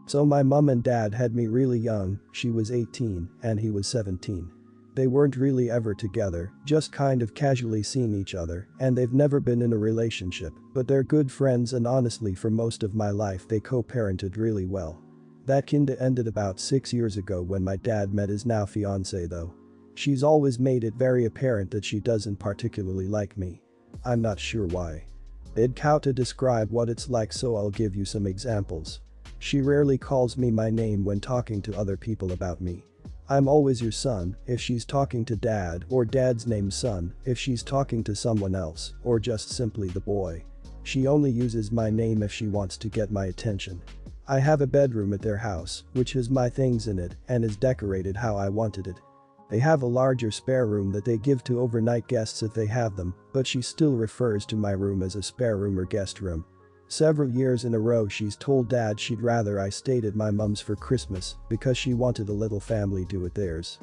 So my mum and dad had me really young, she was 18 and he was 17. They weren't really ever together, just kind of casually seeing each other, and they've never been in a relationship, but they're good friends and honestly for most of my life they co-parented really well. That kinda ended about 6 years ago when my dad met his now fiance though. She's always made it very apparent that she doesn't particularly like me. I'm not sure why. It'd count to describe what it's like, so I'll give you some examples. She rarely calls me my name when talking to other people about me. I'm always your son if she's talking to dad, or dad's name son if she's talking to someone else, or just simply the boy. She only uses my name if she wants to get my attention. I have a bedroom at their house, which has my things in it and is decorated how I wanted it. They have a larger spare room that they give to overnight guests if they have them, but she still refers to my room as a spare room or guest room. Several years in a row she's told dad she'd rather I stayed at my mum's for Christmas because she wanted a little family do at theirs.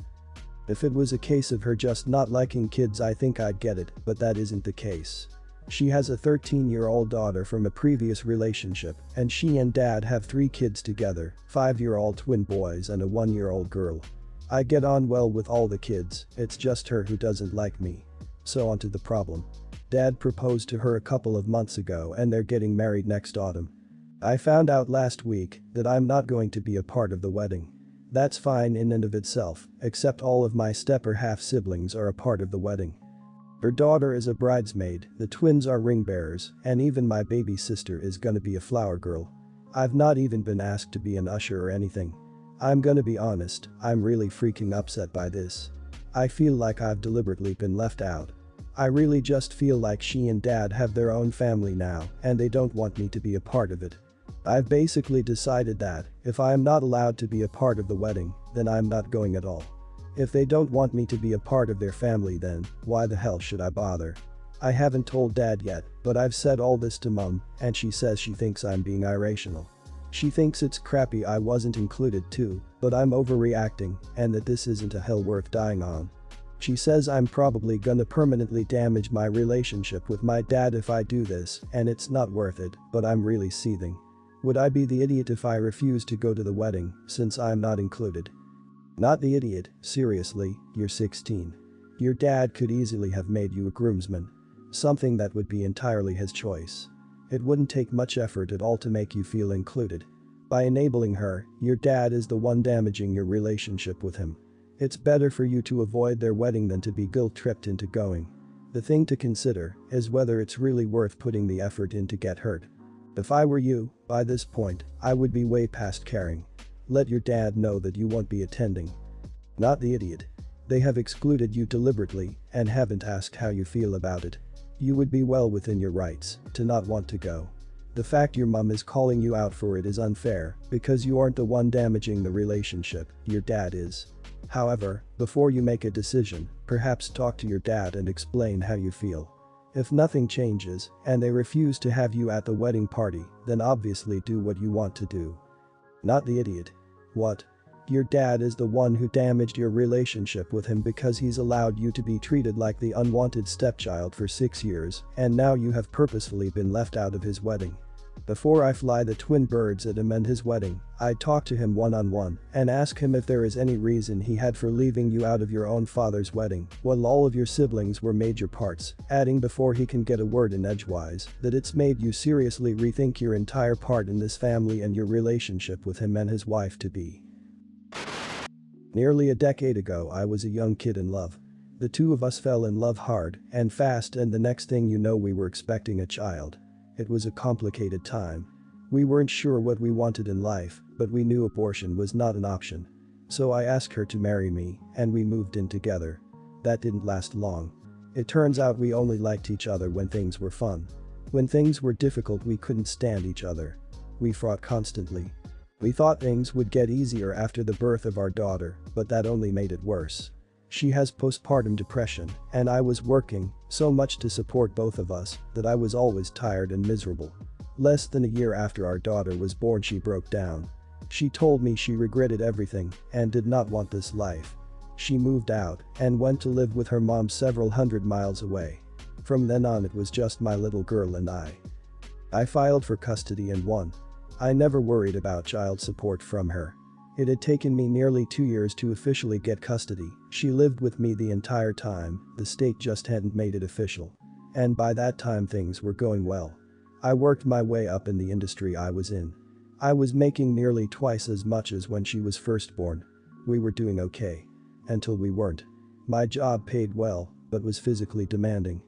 If it was a case of her just not liking kids, I think I'd get it, but that isn't the case. She has a 13-year-old daughter from a previous relationship, and she and dad have 3 kids together, 5-year-old twin boys and a 1-year-old girl. I get on well with all the kids, it's just her who doesn't like me. So on to the problem. Dad proposed to her a couple of months ago and they're getting married next autumn. I found out last week that I'm not going to be a part of the wedding. That's fine in and of itself, except all of my stepper half-siblings are a part of the wedding. Her daughter is a bridesmaid, the twins are ring bearers, and even my baby sister is gonna be a flower girl. I've not even been asked to be an usher or anything. I'm gonna be honest, I'm really freaking upset by this. I feel like I've deliberately been left out. I really just feel like she and dad have their own family now and they don't want me to be a part of it. I've basically decided that if I am not allowed to be a part of the wedding, then I'm not going at all. If they don't want me to be a part of their family, then why the hell should I bother? I haven't told dad yet, but I've said all this to mum and she says she thinks I'm being irrational. She thinks it's crappy I wasn't included too, but I'm overreacting and that this isn't a hell worth dying on. She says I'm probably gonna permanently damage my relationship with my dad if I do this, and it's not worth it, but I'm really seething. Would I be the idiot if I refuse to go to the wedding, since I'm not included? Not the idiot, seriously, you're 16. Your dad could easily have made you a groomsman. Something that would be entirely his choice. It wouldn't take much effort at all to make you feel included. By enabling her, your dad is the one damaging your relationship with him. It's better for you to avoid their wedding than to be guilt-tripped into going. The thing to consider is whether it's really worth putting the effort in to get hurt. If I were you, by this point, I would be way past caring. Let your dad know that you won't be attending. Not the idiot. They have excluded you deliberately and haven't asked how you feel about it. You would be well within your rights to not want to go. The fact your mum is calling you out for it is unfair because you aren't the one damaging the relationship, your dad is. However, before you make a decision, perhaps talk to your dad and explain how you feel. If nothing changes and they refuse to have you at the wedding party, then obviously do what you want to do. Not the idiot. What? Your dad is the one who damaged your relationship with him because he's allowed you to be treated like the unwanted stepchild for 6 years, and now you have purposefully been left out of his wedding. Before I fly the twin birds at him and his wedding, I'd talk to him one-on-one and ask him if there is any reason he had for leaving you out of your own father's wedding while all of your siblings were major parts, adding before he can get a word in edgewise that it's made you seriously rethink your entire part in this family and your relationship with him and his wife-to-be. Nearly a decade ago I was a young kid in love. The two of us fell in love hard and fast, and the next thing you know we were expecting a child. It was a complicated time. We weren't sure what we wanted in life, but we knew abortion was not an option. So I asked her to marry me, and we moved in together. That didn't last long. It turns out we only liked each other when things were fun. When things were difficult we couldn't stand each other. We fought constantly. We thought things would get easier after the birth of our daughter, but that only made it worse. She has postpartum depression, and I was working so much to support both of us that I was always tired and miserable. Less than a year after our daughter was born she broke down. She told me she regretted everything and did not want this life. She moved out and went to live with her mom several hundred miles away. From then on it was just my little girl and I. I filed for custody and won. I never worried about child support from her. It had taken me nearly 2 years to officially get custody. She lived with me the entire time, the state just hadn't made it official. And by that time things were going well. I worked my way up in the industry I was in. I was making nearly twice as much as when she was first born. We were doing okay. Until we weren't. My job paid well, but was physically demanding.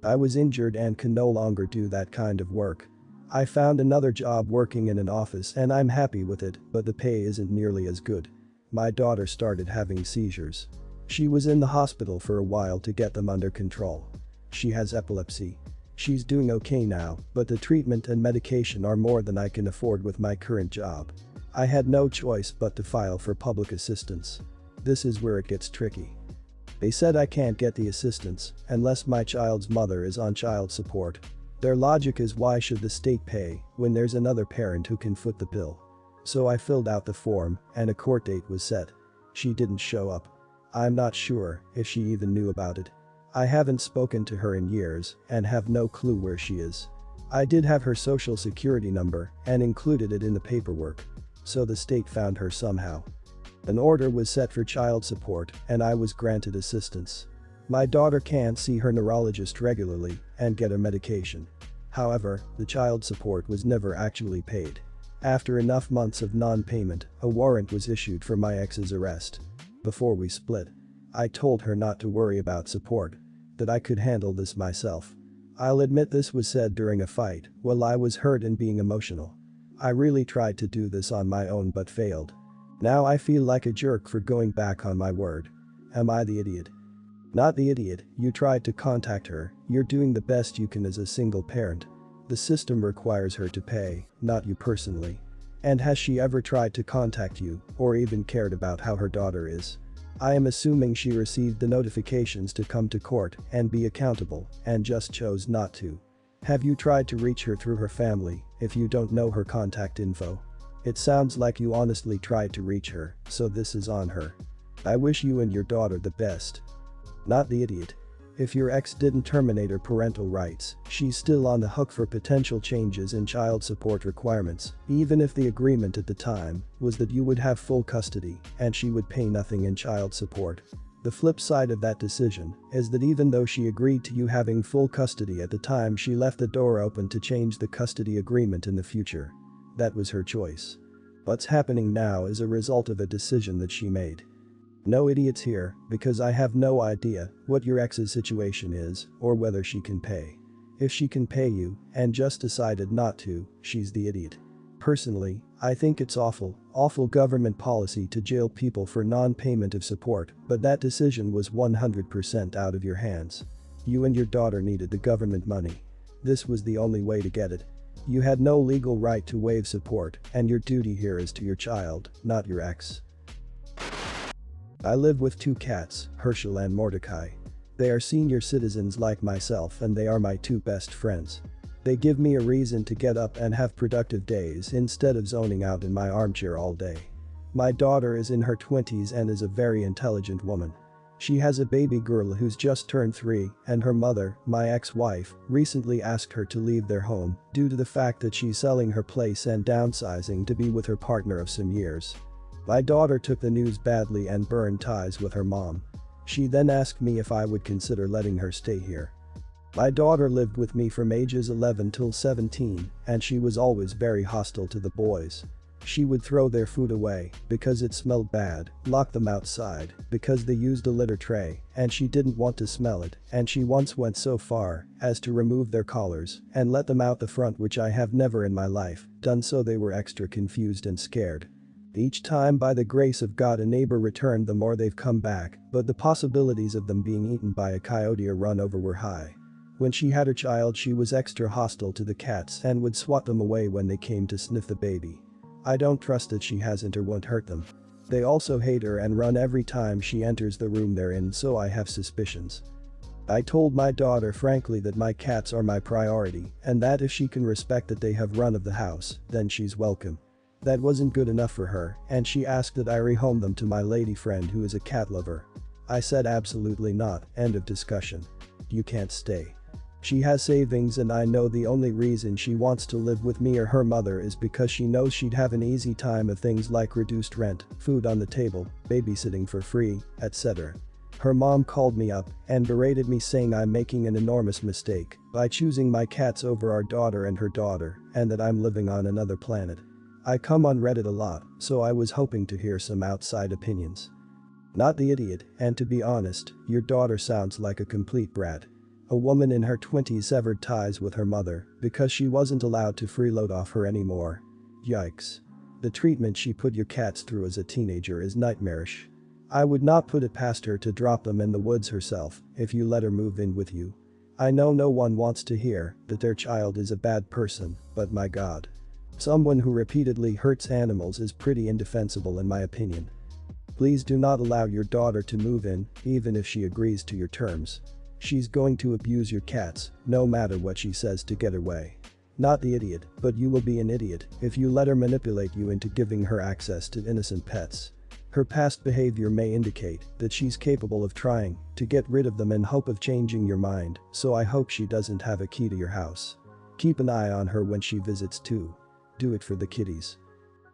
I was injured and could no longer do that kind of work. I found another job working in an office and I'm happy with it, but the pay isn't nearly as good. My daughter started having seizures. She was in the hospital for a while to get them under control. She has epilepsy. She's doing okay now, but the treatment and medication are more than I can afford with my current job. I had no choice but to file for public assistance. This is where it gets tricky. They said I can't get the assistance unless my child's mother is on child support. Their logic is, why should the state pay when there's another parent who can foot the bill? So I filled out the form and a court date was set. She didn't show up. I'm not sure if she even knew about it. I haven't spoken to her in years and have no clue where she is. I did have her social security number and included it in the paperwork. So the state found her somehow. An order was set for child support and I was granted assistance. My daughter can't see her neurologist regularly and get her medication. However, the child support was never actually paid. After enough months of non-payment, a warrant was issued for my ex's arrest. Before we split, I told her not to worry about support, that I could handle this myself. I'll admit this was said during a fight while I was hurt and being emotional. I really tried to do this on my own but failed. Now I feel like a jerk for going back on my word. Am I the idiot? Not the idiot, you tried to contact her, you're doing the best you can as a single parent. The system requires her to pay, not you personally. And has she ever tried to contact you or even cared about how her daughter is? I am assuming she received the notifications to come to court and be accountable and just chose not to. Have you tried to reach her through her family if you don't know her contact info? It sounds like you honestly tried to reach her, so this is on her. I wish you and your daughter the best. Not the idiot. If your ex didn't terminate her parental rights, she's still on the hook for potential changes in child support requirements, even if the agreement at the time was that you would have full custody and she would pay nothing in child support. The flip side of that decision is that even though she agreed to you having full custody at the time, she left the door open to change the custody agreement in the future. That was her choice. What's happening now is a result of a decision that she made. No idiots here, because I have no idea what your ex's situation is or whether she can pay. If she can pay you and just decided not to, she's the idiot. Personally, I think it's awful government policy to jail people for non-payment of support, but that decision was 100% out of your hands. You and your daughter needed the government money. This was the only way to get it. You had no legal right to waive support, and your duty here is to your child, not your ex. I live with 2 cats, Herschel and Mordecai. They are senior citizens like myself and they are my 2 best friends. They give me a reason to get up and have productive days instead of zoning out in my armchair all day. My daughter is in her 20s and is a very intelligent woman. She has a baby girl who's just turned 3 and her mother, my ex-wife, recently asked her to leave their home due to the fact that she's selling her place and downsizing to be with her partner of some years. My daughter took the news badly and burned ties with her mom. She then asked me if I would consider letting her stay here. My daughter lived with me from ages 11 till 17 and she was always very hostile to the boys. She would throw their food away because it smelled bad, lock them outside because they used a litter tray and she didn't want to smell it, and she once went so far as to remove their collars and let them out the front, which I have never in my life done, so they were extra confused and scared. Each time, by the grace of God, a neighbor returned them or they've come back, but the possibilities of them being eaten by a coyote or run over were high. When she had her child, she was extra hostile to the cats and would swat them away when they came to sniff the baby. I don't trust that she hasn't or won't hurt them. They also hate her and run every time she enters the room they're in, so I have suspicions. I told my daughter frankly that my cats are my priority and that if she can respect that they have run of the house, then she's welcome. That wasn't good enough for her and she asked that I rehome them to my lady friend who is a cat lover. I said absolutely not, end of discussion. You can't stay. She has savings and I know the only reason she wants to live with me or her mother is because she knows she'd have an easy time of things like reduced rent, food on the table, babysitting for free, etc. Her mom called me up and berated me saying I'm making an enormous mistake by choosing my cats over our daughter and her daughter and that I'm living on another planet. I come on Reddit a lot, so I was hoping to hear some outside opinions. Not the idiot, and to be honest, your daughter sounds like a complete brat. A woman in her 20s severed ties with her mother because she wasn't allowed to freeload off her anymore. Yikes. The treatment she put your cats through as a teenager is nightmarish. I would not put it past her to drop them in the woods herself if you let her move in with you. I know no one wants to hear that their child is a bad person, but my god. Someone who repeatedly hurts animals is pretty indefensible in my opinion. Please do not allow your daughter to move in, even if she agrees to your terms. She's going to abuse your cats, no matter what she says to get her way. Not the idiot, but you will be an idiot if you let her manipulate you into giving her access to innocent pets. Her past behavior may indicate that she's capable of trying to get rid of them in hope of changing your mind, so I hope she doesn't have a key to your house. Keep an eye on her when she visits too. Do it for the kitties.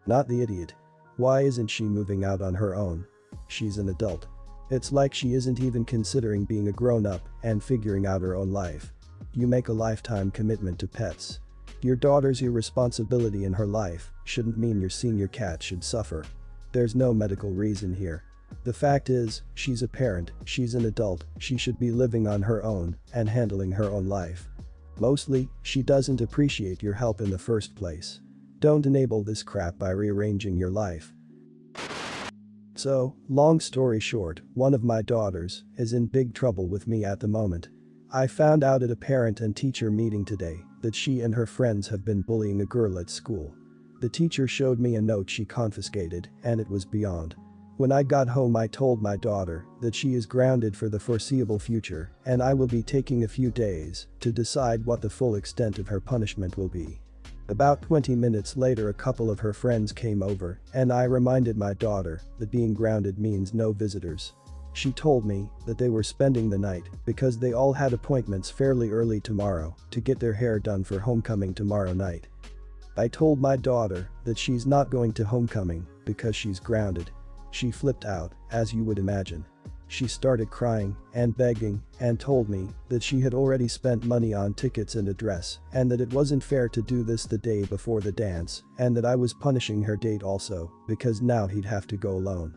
Not the idiot. Why isn't she moving out on her own? She's an adult. It's like she isn't even considering being a grown-up and figuring out her own life. You make a lifetime commitment to pets. Your daughter's irresponsibility in her life shouldn't mean your senior cat should suffer. There's no medical reason here. The fact is, she's a parent, she's an adult, she should be living on her own and handling her own life. Mostly, she doesn't appreciate your help in the first place. Don't enable this crap by rearranging your life. So, long story short, one of my daughters is in big trouble with me at the moment. I found out at a parent and teacher meeting today that she and her friends have been bullying a girl at school. The teacher showed me a note she confiscated and it was beyond. When I got home I told my daughter that she is grounded for the foreseeable future and I will be taking a few days to decide what the full extent of her punishment will be. About 20 minutes later a couple of her friends came over and I reminded my daughter that being grounded means no visitors. She told me that they were spending the night because they all had appointments fairly early tomorrow to get their hair done for homecoming tomorrow night. I told my daughter that she's not going to homecoming because she's grounded. She flipped out, as you would imagine. She started crying and begging and told me that she had already spent money on tickets and a dress and that it wasn't fair to do this the day before the dance and that I was punishing her date also because now he'd have to go alone.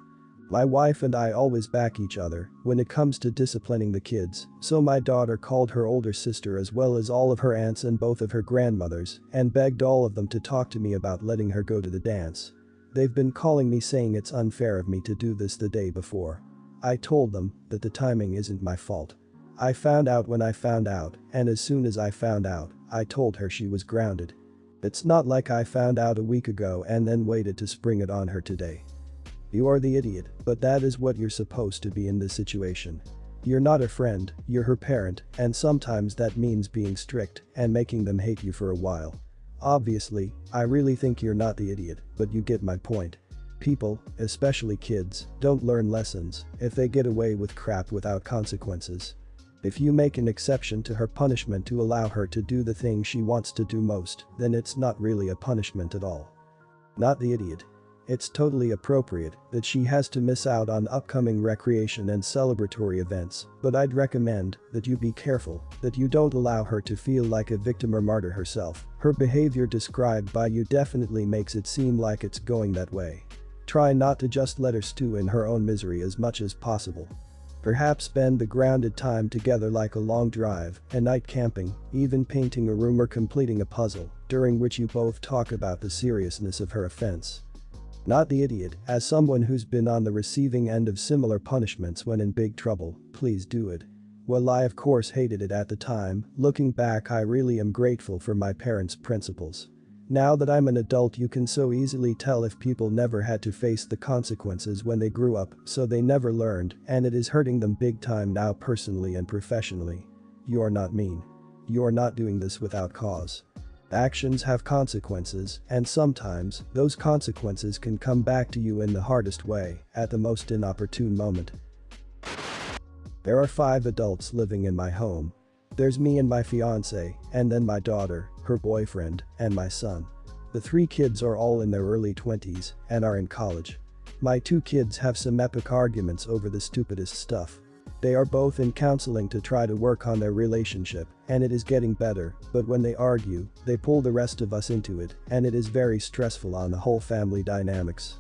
My wife and I always back each other when it comes to disciplining the kids, so my daughter called her older sister as well as all of her aunts and both of her grandmothers and begged all of them to talk to me about letting her go to the dance. They've been calling me saying it's unfair of me to do this the day before. I told them that the timing isn't my fault. I found out when I found out, and as soon as I found out, I told her she was grounded. It's not like I found out a week ago and then waited to spring it on her today. You are the idiot, but that is what you're supposed to be in this situation. You're not a friend, you're her parent, and sometimes that means being strict and making them hate you for a while. Obviously, I really think you're not the idiot, but you get my point. People, especially kids, don't learn lessons if they get away with crap without consequences. If you make an exception to her punishment to allow her to do the thing she wants to do most, then it's not really a punishment at all. Not the idiot. It's totally appropriate that she has to miss out on upcoming recreation and celebratory events, but I'd recommend that you be careful that you don't allow her to feel like a victim or martyr herself. Her behavior described by you definitely makes it seem like it's going that way. Try not to just let her stew in her own misery as much as possible. Perhaps spend the grounded time together like a long drive, a night camping, even painting a room or completing a puzzle, during which you both talk about the seriousness of her offense. Not the idiot, as someone who's been on the receiving end of similar punishments when in big trouble, please do it. While I of course hated it at the time, looking back I really am grateful for my parents' principles. Now that I'm an adult you can so easily tell if people never had to face the consequences when they grew up, so they never learned, and it is hurting them big time now personally and professionally. You are not mean. You are not doing this without cause. Actions have consequences, and sometimes those consequences can come back to you in the hardest way, at the most inopportune moment. There are 5 adults living in my home. There's me and my fiance, and then my daughter, her boyfriend, and my son. The 3 kids are all in their early 20s and are in college. My 2 kids have some epic arguments over the stupidest stuff. They are both in counseling to try to work on their relationship, and it is getting better, but when they argue, they pull the rest of us into it, and it is very stressful on the whole family dynamics.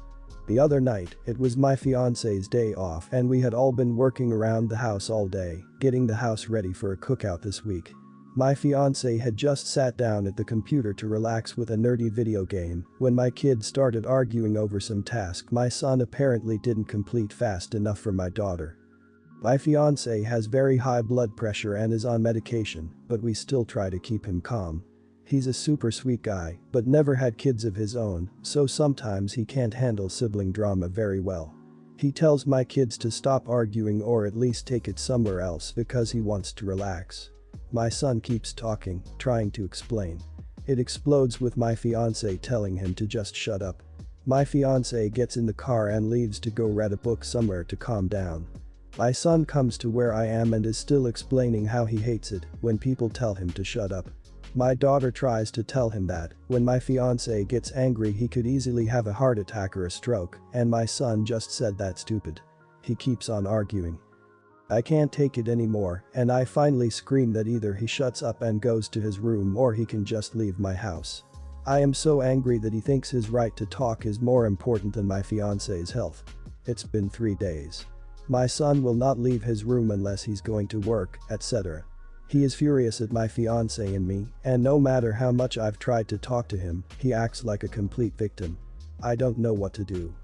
The other night, it was my fiance's day off and we had all been working around the house all day, getting the house ready for a cookout this week. My fiance had just sat down at the computer to relax with a nerdy video game when my kids started arguing over some task my son apparently didn't complete fast enough for my daughter. My fiance has very high blood pressure and is on medication, but we still try to keep him calm. He's a super sweet guy, but never had kids of his own, so sometimes he can't handle sibling drama very well. He tells my kids to stop arguing or at least take it somewhere else because he wants to relax. My son keeps talking, trying to explain. It explodes with my fiance telling him to just shut up. My fiance gets in the car and leaves to go read a book somewhere to calm down. My son comes to where I am and is still explaining how he hates it when people tell him to shut up. My daughter tries to tell him that when my fiance gets angry he could easily have a heart attack or a stroke, and my son just said that's stupid. He keeps on arguing. I can't take it anymore, and I finally scream that either he shuts up and goes to his room or he can just leave my house. I am so angry that he thinks his right to talk is more important than my fiance's health. It's been 3 days. My son will not leave his room unless he's going to work, etc. He is furious at my fiance and me, and no matter how much I've tried to talk to him, he acts like a complete victim. I don't know what to do.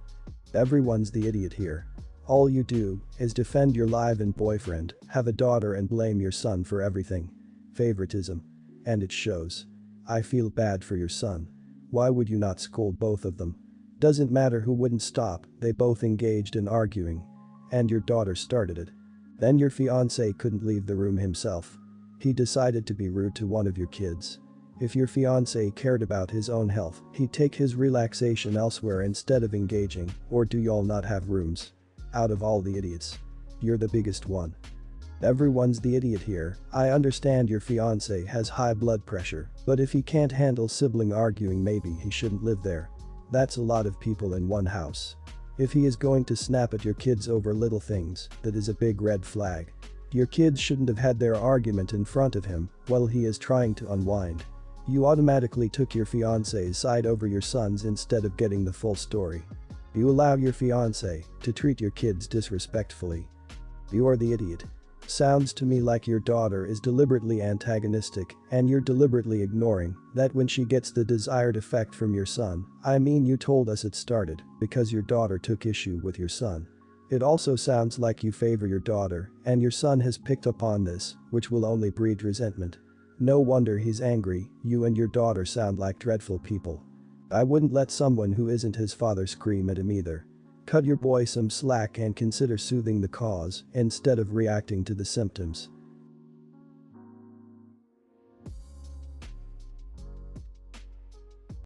Everyone's the idiot here. All you do is defend your live-in boyfriend, have a daughter and blame your son for everything. Favoritism. And it shows. I feel bad for your son. Why would you not scold both of them? Doesn't matter who wouldn't stop, they both engaged in arguing. And your daughter started it. Then your fiance couldn't leave the room himself. He decided to be rude to one of your kids. If your fiance cared about his own health, he'd take his relaxation elsewhere instead of engaging, or do y'all not have rooms? Out of all the idiots, you're the biggest one. Everyone's the idiot here. I understand your fiance has high blood pressure, but if he can't handle sibling arguing maybe he shouldn't live there. That's a lot of people in one house. If he is going to snap at your kids over little things, that is a big red flag. Your kids shouldn't have had their argument in front of him while he is trying to unwind. You automatically took your fiance's side over your son's instead of getting the full story. You allow your fiance to treat your kids disrespectfully. You're the idiot. Sounds to me like your daughter is deliberately antagonistic and you're deliberately ignoring that when she gets the desired effect from your son. I mean, you told us it started because your daughter took issue with your son. It also sounds like you favor your daughter and your son has picked up on this, which will only breed resentment. No wonder he's angry. You and your daughter sound like dreadful people. I wouldn't let someone who isn't his father scream at him either. Cut your boy some slack and consider soothing the cause instead of reacting to the symptoms.